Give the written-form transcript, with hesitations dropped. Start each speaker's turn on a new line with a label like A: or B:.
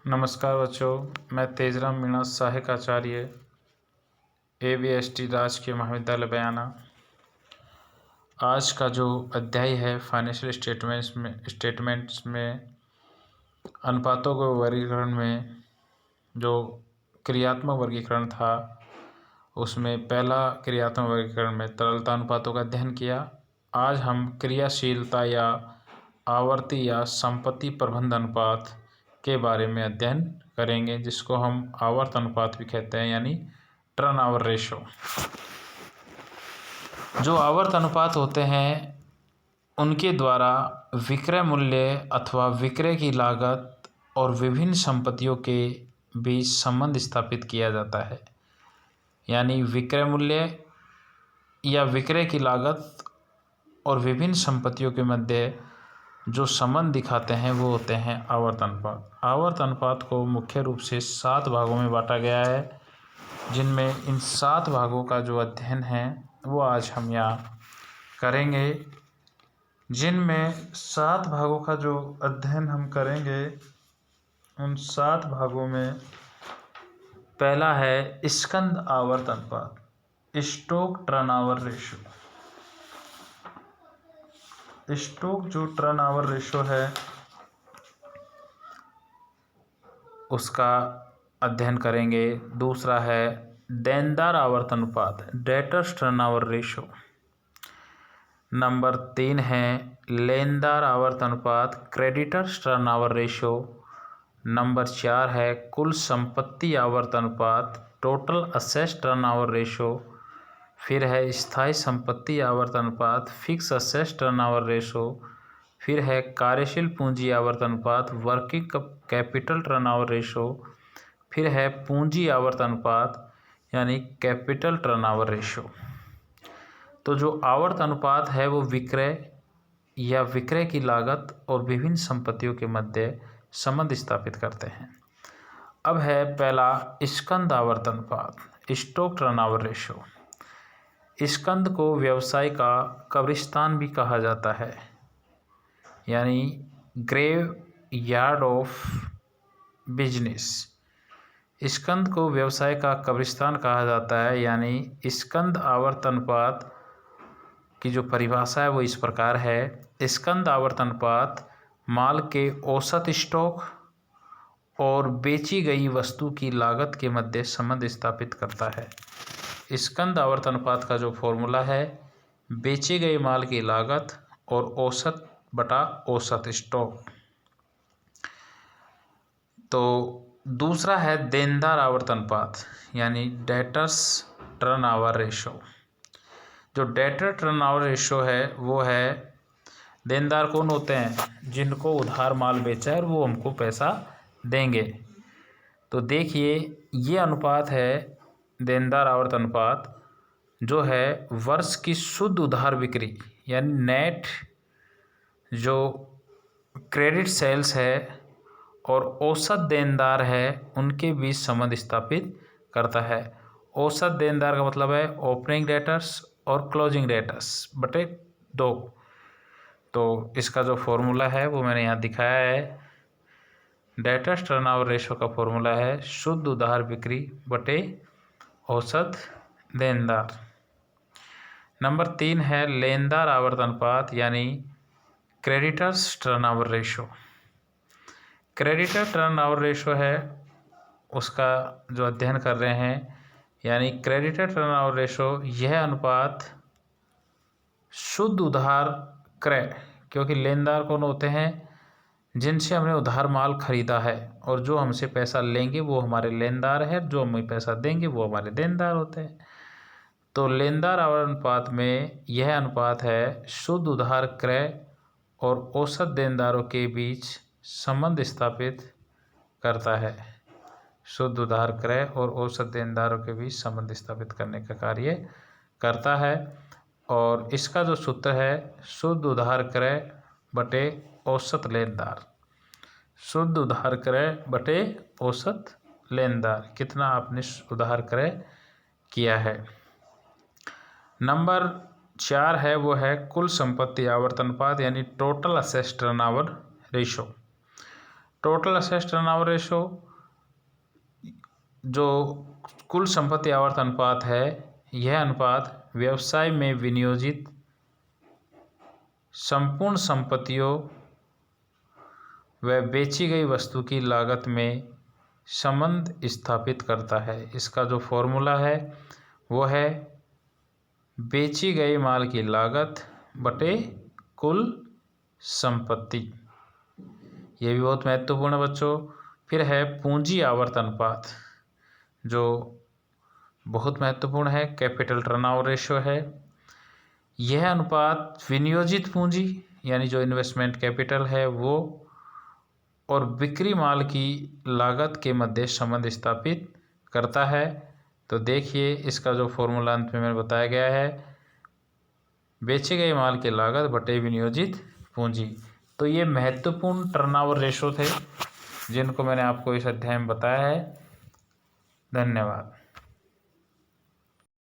A: नमस्कार बच्चों, मैं तेजराम मीणा सहायक आचार्य ABST राजकीय महाविद्यालय बयाना। आज का जो अध्याय है फाइनेंशियल स्टेटमेंट्स में अनुपातों के वर्गीकरण में जो क्रियात्मक वर्गीकरण था, उसमें पहला क्रियात्मक वर्गीकरण में तरलता अनुपातों का अध्ययन किया। आज हम क्रियाशीलता या आवर्ती या संपत्ति प्रबंध अनुपात के बारे में अध्ययन करेंगे, जिसको हम आवर्त अनुपात भी कहते हैं, यानी टर्नओवर रेशो। जो आवर्त अनुपात होते हैं उनके द्वारा विक्रय मूल्य अथवा विक्रय की लागत और विभिन्न संपत्तियों के बीच संबंध स्थापित किया जाता है। यानी विक्रय मूल्य या विक्रय की लागत और विभिन्न संपत्तियों के मध्य जो संबंध दिखाते हैं वो होते हैं आवर्त अनुपात। आवर्त अनुपात को मुख्य रूप से 7 भागों में बांटा गया है, जिनमें इन 7 भागों का जो अध्ययन है वो आज हम यहाँ करेंगे। जिनमें 7 भागों का जो अध्ययन हम करेंगे, उन 7 भागों में पहला है स्कंद आवर्त अनुपात, स्टोक टर्नओवर रेशो। स्टोक जो टर्नओवर रेशो है उसका अध्ययन करेंगे। दूसरा है देनदार आवर्त अनुपात, डेटर्स टर्नओवर रेशो। नंबर 3 है लेनदार आवर्त अनुपात, क्रेडिटर्स टर्नओवर रेशो। नंबर 4 है कुल संपत्ति आवर्त अनुपात, टोटल असेट्स टर्नओवर रेशो। फिर है स्थायी संपत्ति आवर्त अनुपात, फिक्स असेट्स टर्नओवर रेशो। फिर है कार्यशील पूंजी आवर्त अनुपात, वर्किंग कैपिटल टर्नओवर रेशो। फिर है पूंजी आवर्त अनुपात, यानी कैपिटल टर्नओवर रेशो। तो जो आवर्त अनुपात है वो विक्रय या विक्रय की लागत और विभिन्न संपत्तियों के मध्य संबंध स्थापित करते हैं। अब है पहला स्कंद आवर्त अनुपात, स्टॉक टर्नओवर रेशो। स्कंद को व्यवसाय का कब्रिस्तान भी कहा जाता है, यानी ग्रेव यार्ड ऑफ बिजनेस। स्कंद को व्यवसाय का कब्रिस्तान कहा जाता है, यानी स्कंद आवर्त अनुपात की जो परिभाषा है वो इस प्रकार है। स्कंद आवर्त अनुपात माल के औसत स्टॉक और बेची गई वस्तु की लागत के मध्य संबंध स्थापित करता है। स्कंद आवर्त अनुपात का जो फॉर्मूला है, बेचे गए माल की लागत और औसत बटा औसत स्टॉक। तो दूसरा है देनदार आवर्त अनुपात, यानी डेटर्स टर्नओवर रेशो। जो डेटर टर्नओवर रेशो है वो है, देनदार कौन होते हैं? जिनको उधार माल बेचा है और वो हमको पैसा देंगे। तो देखिए ये अनुपात है देनदार आवर्त अनुपात, जो है वर्ष की शुद्ध उधार बिक्री यानी नेट जो क्रेडिट सेल्स है और औसत देनदार है उनके बीच संबंध स्थापित करता है। औसत देनदार का मतलब है ओपनिंग डेटर्स और क्लोजिंग डेटर्स बटे 2। तो इसका जो फॉर्मूला है वो मैंने यहाँ दिखाया है। डेटर्स टर्नओवर रेशो का फॉर्मूला है शुद्ध उधार बिक्री बटे औसत देनदार। नंबर 3 है लेनदार आवर्त अनुपात, यानी creditors turnover ratio. Creditor turnover ratio है उसका जो अध्ययन कर रहे हैं, यानी क्रेडिटर टर्नओवर रेशो यह अनुपात शुद्ध उधार क्रय, क्योंकि लेनदार कौन होते हैं? जिनसे हमने उधार माल खरीदा है, और जो हमसे पैसा लेंगे वो हमारे लेनदार है, जो हमें पैसा देंगे वो हमारे देनदार होते हैं। तो लेनदार आवर्त अनुपात में यह अनुपात है शुद्ध उधार क्रय और औसत देनदारों के बीच संबंध स्थापित करता है। शुद्ध उधार क्रय और औसत देनदारों के बीच संबंध स्थापित करने का कार्य करता है। और इसका जो सूत्र है शुद्ध उधार क्रय बटे औसत लेनदार। शुद्ध उधार क्रय बटे औसत लेनदार, कितना आपने उधार क्रय किया है। नंबर 4 है वो है कुल संपत्ति आवर्त अनुपात, यानी total assets turnover ratio. Total assets turnover ratio जो कुल संपत्ति आवर्त अनुपात है, यह अनुपात व्यवसाय में विनियोजित संपूर्ण संपत्तियों व बेची गई वस्तु की लागत में संबंध स्थापित करता है। इसका जो फॉर्मूला है वो है बेची गई माल की लागत बटे कुल संपत्ति। ये भी बहुत महत्वपूर्ण है बच्चों। फिर है पूंजी आवर्त अनुपात, जो बहुत महत्वपूर्ण है, कैपिटल टर्नओवर रेशो है। यह अनुपात विनियोजित पूंजी यानी जो इन्वेस्टमेंट कैपिटल है वो और बिक्री माल की लागत के मध्य संबंध स्थापित करता है। तो देखिए इसका जो फॉर्मूला अंत में मैंने बताया गया है, बेचे गए माल की लागत बटे विनियोजित पूंजी। तो ये महत्वपूर्ण टर्नओवर रेशो थे जिनको मैंने आपको इस अध्याय में बताया है। धन्यवाद।